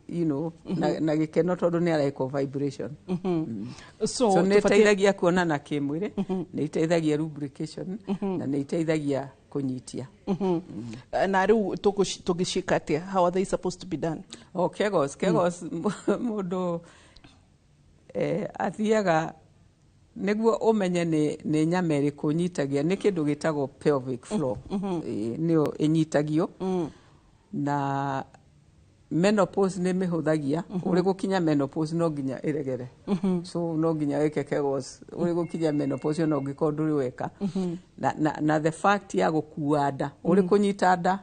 you know na gĩkeno tondũ nĩ araikwo vibration so nĩ ĩteithagia kuonana kĩmwĩrĩ nĩ ĩteithagia lubrication na nĩ ĩteithagia kunyitia na rĩu tũgĩcika atĩa how are they supposed to be done kegos mũndũ athiaga niguo umenye nĩ nyama ĩrĩkũ nyitagia nĩ kĩndũ gĩtagwo pelvic floor nĩyo ĩnyitagio na menopause nĩ mĩhũthagia ũrĩ gũkinya menopause no nginya ĩregere so no nginya wĩke kegos ũrĩ gũkinya menopause no ngĩkorwo ndũrĩ weka na the fact ya gũkua nda ũrĩ kũnyita nda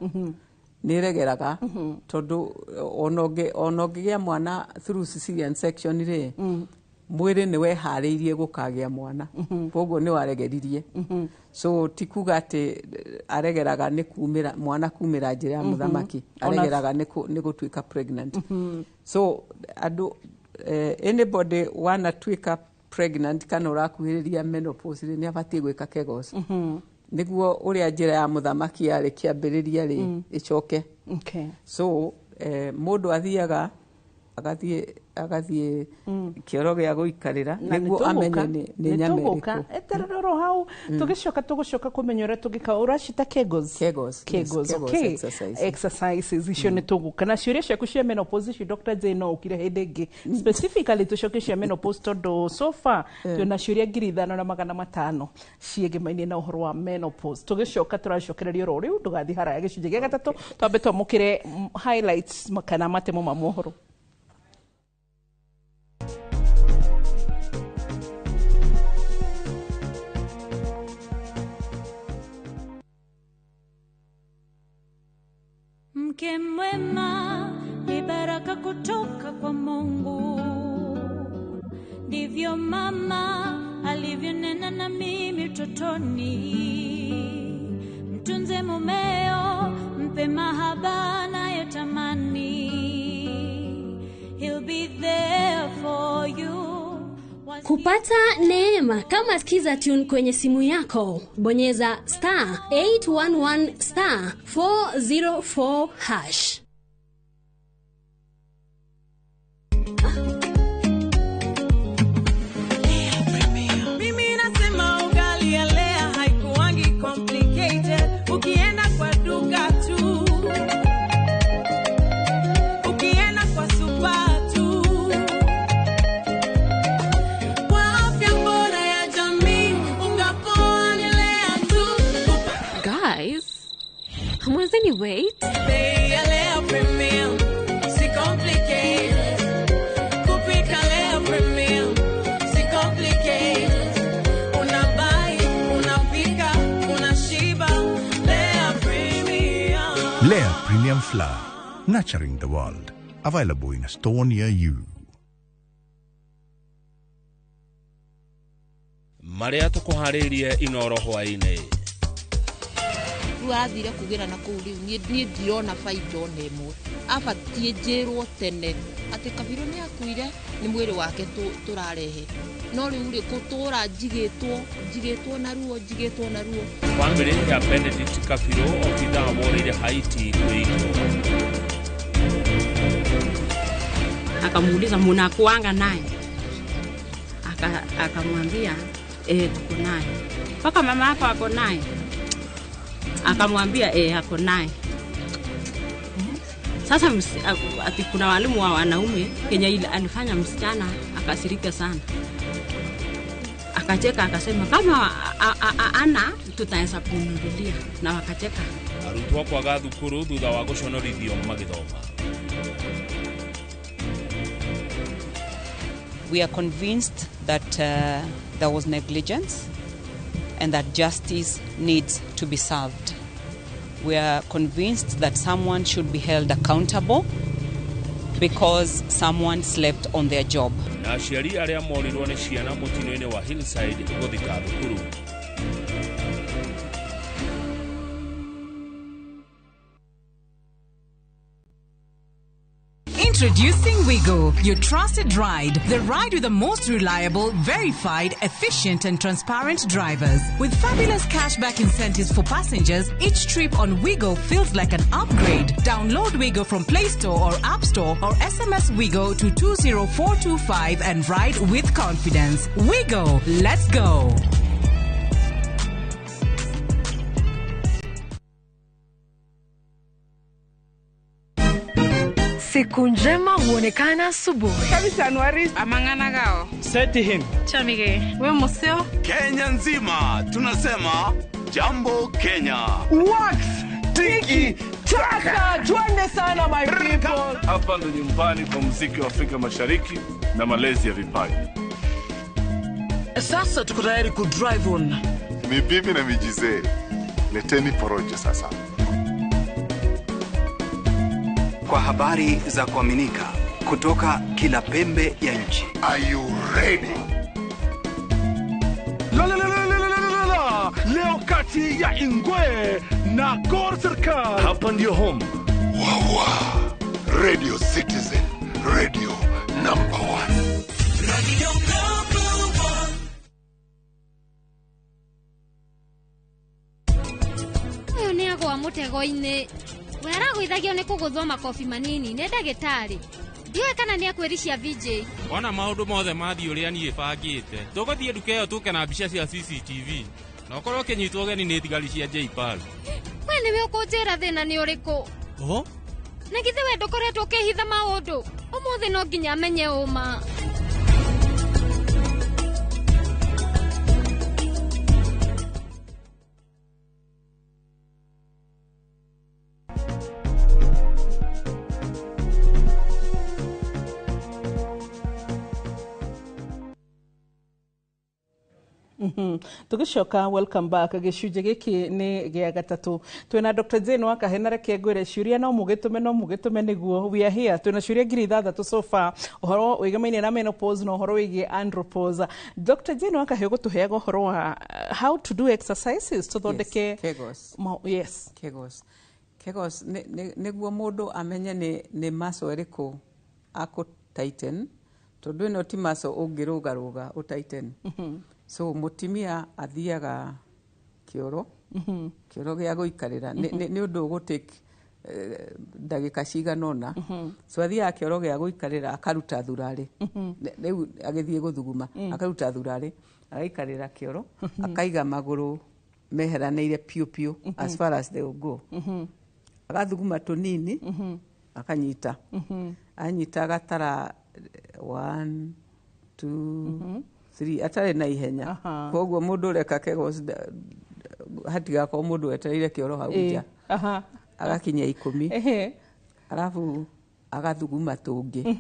nĩ ĩregeraga tondũ ona ũngĩgĩa mwana through cesarean section rĩ mwĩrĩ nĩ weharĩirie gũkagĩa mwana koguo nĩ waregeririe so tikuga atĩ aregeraga nĩ kumĩra mwana kumĩra njĩra ya mũthamaki aregeraga nĩ gũtuĩka pregnant so anybody wanatuĩka pregnant kana urakuhiriria menopause ni abatie gwika Kegos niguo uria njira ya muthamaki yari kiambiriria ri icoke. Okay. So mundu athiaga agathie kioro gya guikarira niguo amenye ni nyame iriku eterero hau tugicoka kumenyora tugika urashita Kegos okay exercises icio ni tuguka na ciuria ciaku cia menopause ci Dr. Zeno ukire hindingi specifically tucoke cia menopause tondu so far tuna ciuria 5,500 ciegemaine na uhoro wa menopause tugicoka turacokereria ro riu tugathi haraya gicunje gya gatatu twambe twamukire highlights makana matemo ma mohoro. Mke mwema ni baraka kutoka kwa Mungu, ndivyo mama alivyonena na mimi utotoni. Mtunze mumeo, mpe mahaba anayotamani. He'll be there for you. Kupata neema kama sikiza tune kwenye simu yako, bonyeza *811*404#. Mimi nasema ugali ya Lea haikuangi complicated, ukienda kwa duka tu, ukienda kwa super tu. Guys, hamwezeni wait? Lea Premium, si complicated. Kupika Lea Premium, si complicated. Unabai, unapika, unashiba. Lea Premium. Lea Premium Flour, nurturing the world. Available in a store near you. Maria tukuharirie inoro hwaine. Wathire kugira na kuu riu ni ndirona faida onemwe abatie njirwo tene ati Kabiro ni akuire ni mwiri wake turarehe no riu ri kutura njigitwo na ruo Family ya Benedict Kabiro ofida worire Haiti kuiko akamuuliza munakuanga naye akamwambia tuko naye paka mama yako ako naye akamwambia hako naye. Sasa ati kuna walimu wa wanaume Kenya ile alifanya msichana akasirika sana. Akacheka akasema kama ana tutaanza kumnunulia na wakacheka. Arutwa kwa gathukuru thutha wa guconorithio magithoma. We are convinced that there was negligence and that justice needs to be served. We are convinced that someone should be held accountable because someone slept on their job. Na aciari aria morirwo ni ciana mutino-ini wa Hillside guthika thukuru. Introducing Wigo, your trusted ride. The ride with the most reliable, verified, efficient and transparent drivers. With fabulous cashback incentives for passengers, each trip on Wigo feels like an upgrade. Download Wigo from Play Store or App Store or SMS Wigo to 20425 and ride with confidence. Wigo, let's go. Siku njema huonekana asubuhi. Kabisa Januari amangana gao. Seti him. Chamige. We museo. Kenya nzima tunasema jambo Kenya. Wax tiki taka. Twende sana my people. Hapa ndo nyumbani kwa muziki wa Afrika Mashariki na malezi ya vipaji. Sasa tuko tayari ku drive on. Mibibi na mijize. Leteni porojo sasa. Kwa habari za kuaminika kutoka kila pembe ya nchi. Are you ready? Leo kati ya Ingwe na Gor Serikali. Hapa ndio home. Wawa. Radio Citizen. Radio number 1. Radio number 1. ngwa mutego-ini we aragwithagio ni kuguthwo makobi manini ni ndagitari ndiwe kana ni akwiricia VJ ona maundu mothe mathi uria nie bangite tuguthie nduka iyo tuke na mbica cia CCTV na ukorwo kinyitwo geni ni thigari cia JPAL we niwe ukunjira thina ni uriku na githe we ndukoretwo ukihitha maundu umuthi no nginya amenye uma tugicoka welcome back gicunje giki ni gia gatatu twina Dr. Jane Wakahena reke ngwire ciuria no mugitume niguo we are here twina ciuria ngiri ithathatu so far uhoro wigamaine na menopause no uhoro wigi andropause. Dr. Jane Wakahe gutuheaga uhoro wa how to do exercises to thondeke Kegos niguo mundu amenye ni muscle iriku ako tighten tondu ino ti muscle ungirugaruga u tighten. So mutimia athiaga kioro kioro gia guikarira ni undu gutake ndagika ciganona so athiaga kioro gia guikarira akaruta thurari riu agithie guthuguma akaruta thurari agaikarira kioro akaiga maguru meheraniire piu as far as they will go agathuguma tunini akanyita anyita agatara 1 2 3 atare na ihenya koguo mundu reka Kegos hatiga ko mundu etereire kioro hau nja agakinya 10 alafu agathuguma tungi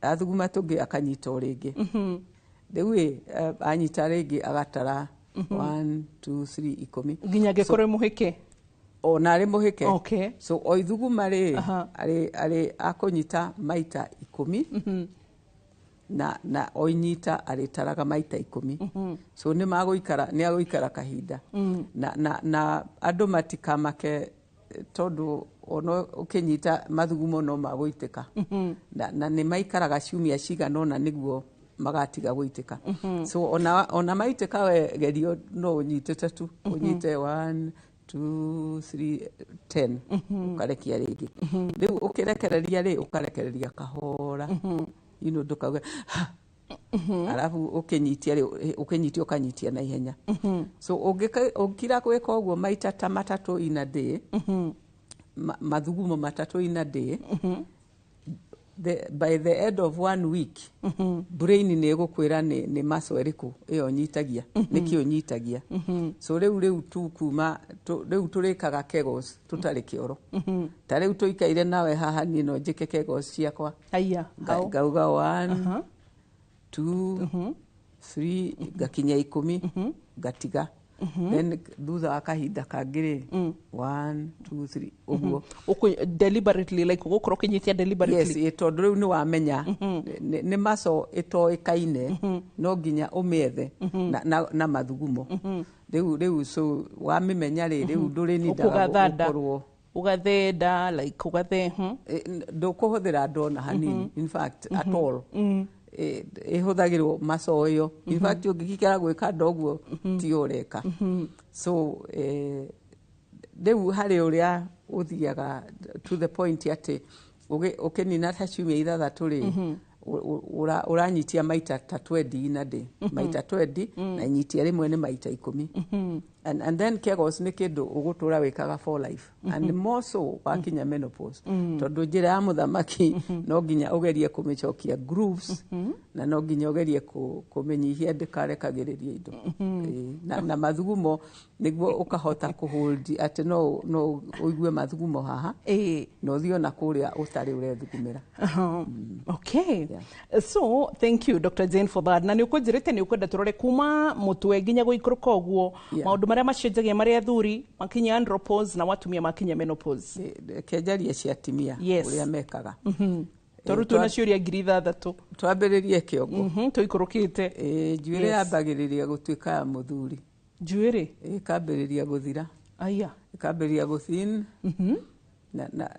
athuguma tungi akanyita ringi riu anyita ringi agatara 1 2 3 10 nginya gekorwe muhike ona ari muhike so oithuguma ri ari akunyita maita 10 na oinyita aritaraga maita 10 so ni aguikara kahinda na andu matikamake tondu ono ukinyita mathugumo no maguitika na ni maikaraga ciumia ciganona niguo magatiga guitika so ona maitika we gerio no unyitete tu unyite 1 2 3 10 ukarekia ringi riu ukirekereria ri ukarekereria kahora ndukaga alafu ukinyitia ukanyitia na ihenya so ukira gweka uguo maita ta matatu in a day mathugumo matatu in a day by the end of 1 week brain ni gukwira ni muscle iriku iyo nyitagia nikio nyitagia so riu tu kuma riu turikaga Kegos tutari kioro ta riu tuikaire nawe haha ni no njike Kegos ciakwa gauga 1 2 3 gakinya 10 gatiga then thutha wa kahinda kangiri 1 2 3 uguo deliberately like gukoro kinyitia deliberately yes tondu riu ni wamenya ni maso itoikaine no nginya umethe na mathugumo riu so wamimenya riu nduri ni ndaga ugathenda like ugathe ndukuhuthira ndona hanini in fact at all ihuthagirwo maso yo in fact ungikira gwika ndoguo ti ureka so riu hari uria uthiaga to the point ati ukinina ta ciumia ithathatu ri uranyitia maita ta 20 in a day maita 20 na nyitia rimwe ni maita 10 and then Kegos ni kindu ugutura wikaga for life and more so wakinya menopause tondu njira ya muthamaki no nginya ugerie kumicokia grooves na no nginya ugerie kumenyihia ndikarekagiriria indo na mathugumo niguo ukahota kuhold ati no uigue mathugumo haha no thio na kuria utari urethugumira okay so thank you Dr. Jane for that na ni ukujirite ni ukwenda turore kuma mutwe nginya guikuruka uguo maundu maria macenjagia maria thuri makinya andropause na watumia makinya menopause kejaria cia timia uria mekaga toru tuna ciuria ngiri ithathatu twambiririe kiongo tuikurukite njuire yambagiriria gutuika ya muthuri njuire ikambiriria guthira ikambiriria guthin na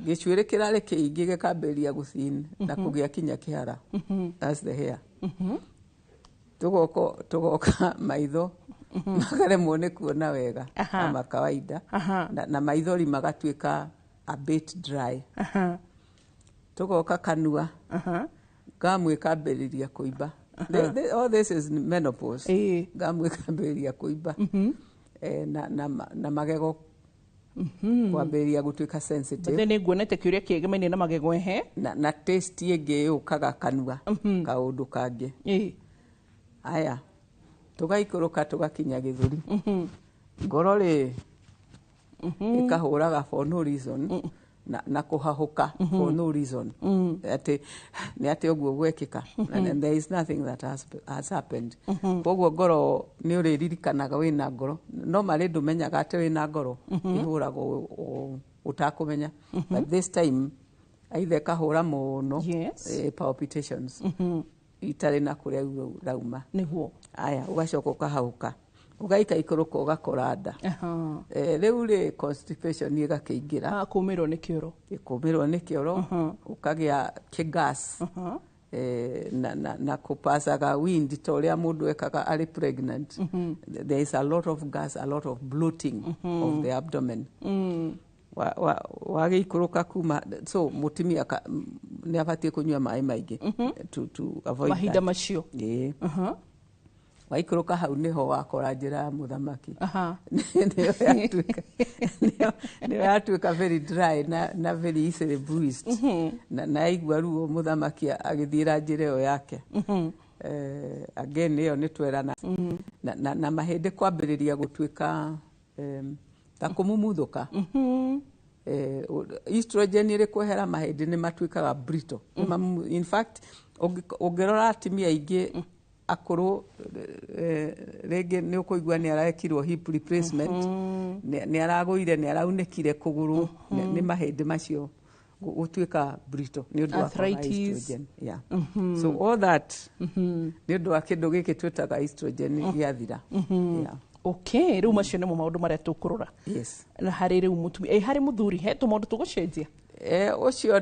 gicuire kirare kiingi gikambiriria guthin na kugia kinya kihara that's the hair tugoka maitho makaremwo nĩ kuona wega kama kawaida na maithori magatuĩka a bit dry tugoka kanua gamu ikambĩrĩria kũimba. All this is menopause. Gamu ikambĩrĩria kũimba na magego kwambĩrĩria gũtuĩka sensitive. But then nguonete kĩũria kĩegemainie na magego na taste ĩngĩ yũkaga kanua kaũndũ kangĩ. Aya tugaikũrũka tugakinya gĩthũri. Ngoro rĩ ikahũraga for no reason na kuhahuka for no reason. Ati ni ati ũguo gwekĩka and there is nothing that has happened. Koguo ngoro ni ũrĩririkanaga wĩna ngoro no marĩ ndũmenyaga atĩ wĩna ngoro ihũragwo ũtakũmenya. But this time either kahũra mũno palpitations itarĩ na kũrĩa rauma nĩguo. Aya ũgacoka ũkahahuka ugaika ikũrũka ũgakora nda. Rĩu rĩ constipation ĩgakĩingĩra kũmĩrwo nĩ kĩoro. Kũmĩrwo nĩ kĩoro ũkagĩa kĩgas na kũpasaga wind ta ũrĩa mũndũ ekaga arĩ pregnant. There is a lot of gas, a lot of bloating of the abdomen. Wagĩikũrũka kuma so mũtumia nĩ abatiĩ kũnyua maĩ maingĩ to avoid mahinda macio. Waikũrũka hau nĩho wakora njĩra ya mũthamaki. Nĩyo yatuĩka very dry na very easily bruised. Na aigua ruo mũthamaki agĩthiĩra njĩra ĩyo yake. Again ĩyo nĩ twerana na mahĩndĩ kwambĩrĩria gũtuĩka ta kũmumuthũka. Estrogen ĩrĩ kwehera mahĩndĩ nĩ matuĩkaga brittle. In fact ũngĩrora atumia aingĩ akũrũ rĩngĩ nĩ ũkũigua nĩ arekirwo hip replacement, nĩ aragũire nĩ araunĩkire kũgũrũ nĩ mahĩndĩ macio gũtuĩka brittle nĩ ũndũ wa estrogen. So all that nĩ ũndũ wa kĩndũ gĩkĩ twĩtaga estrogen gĩathira. Okay, rĩu macio nĩmo maũndũ marĩa tũkũrora. Na harĩ rĩu mũtumia harĩ mũthuri he tũmaũndũ tũgũcenjia. Ũcio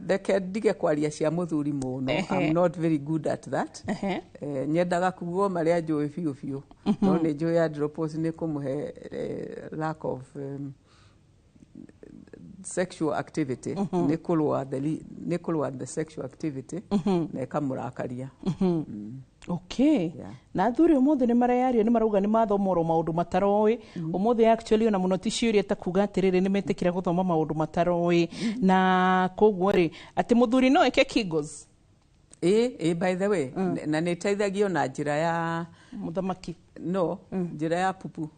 ndeke ndige kwaria cia mũthuri mũno. I'm not very good at that. Nyendaga kuguo marĩa njũĩ biũ biũ no nĩ njũĩ andropause nĩ kũmũhe lack of sexual activity nĩ kũrũa the sexual activity na ĩkamũrakaria. Okay. Na athuri ũmũthĩ nĩ mareyario nĩ marauga nĩ mathomorwo maũndũ mataroĩ. Ũmũthĩ actually ona mũno ti ciũria ta kuga atĩrĩrĩ nĩ metĩkĩra gũthoma maũndũ mataroĩ na koguo rĩ atĩ mũthuri no eke Kegels. By the way na nĩ ĩteithagio na njĩra ya mũthamaki. No, njĩra ya pupu.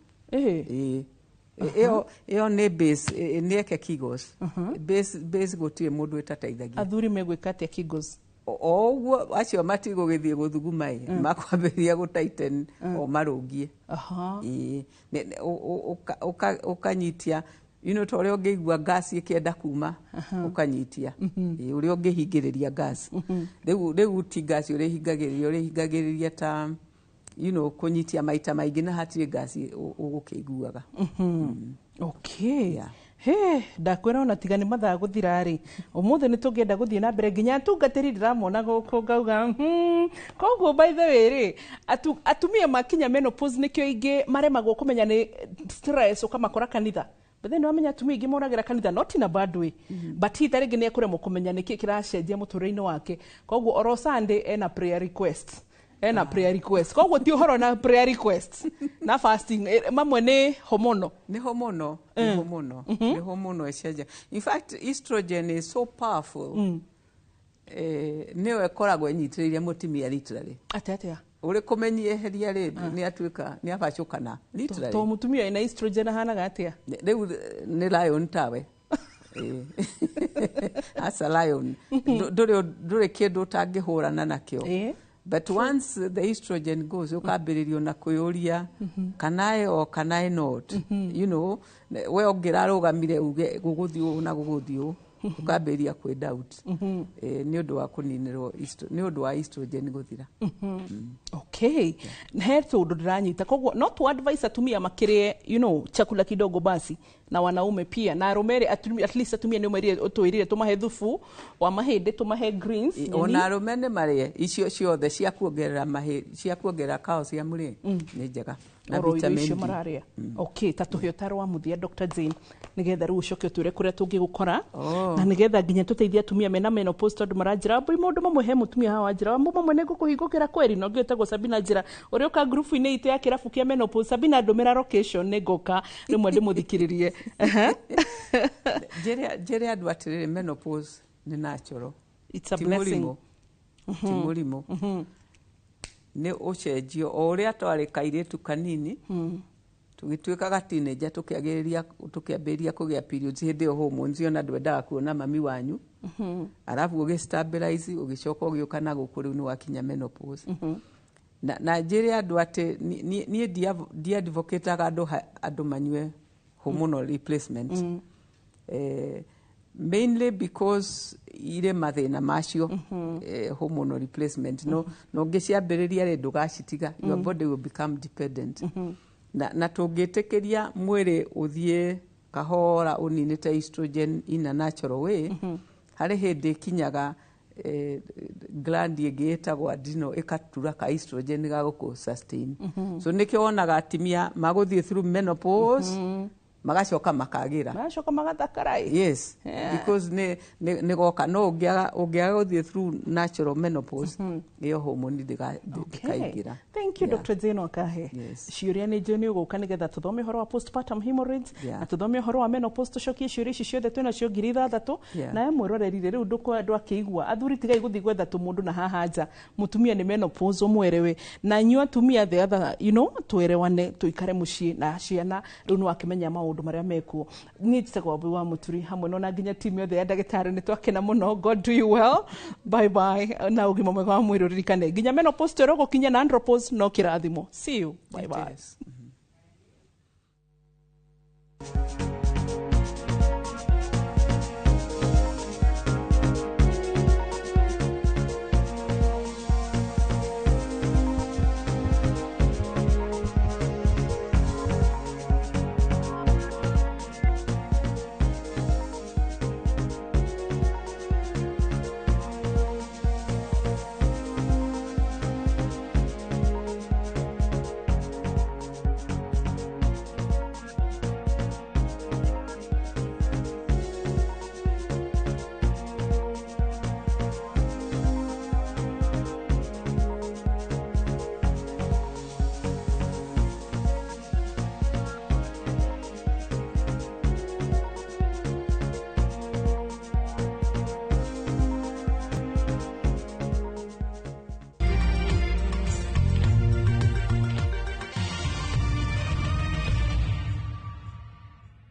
Ĩyo nĩ base nĩ eke Kegels. Base gũtirĩ mũndũ ĩtateithagia. Athuri megwĩka atĩa Kegels? Oguo acio matigũgĩthiĩ gũthuguma makwambĩrĩria gũtighten o marũngie. Ũkanyitia ta ũrĩa ũngĩigua gas ĩkĩenda kuma ũkanyitia ũrĩa ũngĩhingĩrĩria gas. Rĩu ti gas ũrĩhingagĩrĩria ta kũnyitia maita maingĩ na hatirĩ gas ũgũkĩiguaga. Okay. Ndakwĩra ona tiga nĩ mathaa gũthira rĩ ũmũthĩ nĩ tũngĩenda gũthiĩ na mbere nginya atungatĩri ndĩramona gũkũ ngauga koguo by the way rĩ atumia makinya menopause nĩkĩo ingĩ maremagwo kũmenya nĩ stress ũkamakora kanitha. But then wamenya atumia ingĩ moragĩra kanitha not in a bad way but hitha rĩngĩ nĩ ekũremwo kũmenya nĩkĩ kĩracenjia mũtũrĩre-inĩ wake. Koguo oro Sunday ena prayer request. Koguo ti ũhoro na prayer requests na fasting mamwe nĩ hormonal. Nĩ hormonal ĩcenjia. In fact estrogen is so powerful nĩyo ĩkoragwo ĩnyitĩrĩire mũtumia literally. Atĩa ũrĩ kũmenyeheria rĩ nĩ atuĩka nĩ abacũkana literally. To mũtumia ena estrogen ahanaga atĩa? Rĩu nĩ lion tawe. As a lion ndũrĩ kĩndũ ũtangĩhũrana nakĩo. But once the estrogen goes, ukambĩrĩrio na kwĩyũria kana o kana not. We ũngĩrarũgamire uge gũgũthiũ na gũgũthiũ ukambĩrĩria kwĩ doubt. Nĩ ũndũ wa kũninĩrwo nĩ ũndũ wa estrogen gũthira. Okay. He tũndũ ndĩranyita koguo no tu advice atumia makĩrĩe chakula kidogo basi na wanaume pia na arũme at least atumia nĩ ũmerire ũtwĩrire tũmahe thubu wa mahĩndĩ tũmahe greens. Ona arũme nĩ marĩe icio ciothe cia kuongerera calcium rĩ nĩ njega. na oro vitamin icio D. mararia okay tatuhe utaro wa muthia Dr. Jane nigetha riu ucoke uture kuria tungigukora na nigetha nginya tuteithia atumia mena menopause tondu maranjira mbu mundu mamwe he mutumia hawa njira mbu mamwe nigukuhingukira kweri no ngitagwo Sabina njira uria ka group ine itu ya kirabu kia menopause Sabina ndumira location ningoka rimwe ndimuthikiririe jere andu atiriri menopause ni natural, it's a blessing ti murimu ni ucenjio o uria twari kairitu kanini tugituikaga teenager tukiambĩrĩria kũgĩa periods hĩndĩ ĩyo hormones ona ndwendaga kuona mami wanyu arabu ũgĩstabilize ũgĩcoka ũgĩũka na gũkũ rĩu nĩ wakinya menopause na njĩre andũ atĩ niĩ ndiadvocateaga andũ manyue hormonal replacement mainly because ire mathĩna macio hormonal replacement no ngĩciambĩrĩria rĩ ndũgacitiga your body will become dependent na tũngĩtĩkĩria mwĩrĩ ũthiĩ kahora ũninĩte estrogen in a natural way harĩ hĩndĩ kinyaga gland ĩngĩ ĩtagwo adrenal ĩkatura ka estrogen ga gũkũ sustain so nĩkĩo wonaga atimia magũthiĩ through menopause magacoka makagira magacoka magathakara yes because ne goka no ũngĩaga gũthiĩ through natural menopause iyo hormone ndĩkaingĩra. Thank you Dr. Jane Wakahe. Ciũria nĩ njũĩ nĩ ũgũka nĩgetha tũthome ũhoro wa postpartum hemorrhoids na tũthome ũhoro wa menopause tũcokie ciũria ici ciothe twĩna cio 6,000 na mwĩrorerire rĩu ndũakĩigua athuri tigai gũthiĩ gwetha tũmũndũ na haha nja mũtumia nĩ menopause ũmwerewe na inyuĩ atumia the other twerewane tũikare mũciĩ na ciana rĩu nĩ wakĩmenya maũndũ marĩa mekuo niĩ njĩtagwo Wambui wa Mũturi hamwe na nginya timu yothe ya ndagĩtarĩ nĩ twakena mũno. God do you well, bye bye na ũgima mwega wa mwĩrĩ ũririkane nginya menopause twĩrwo gũkinya na andropause no kĩrathimo. See you, bye bye.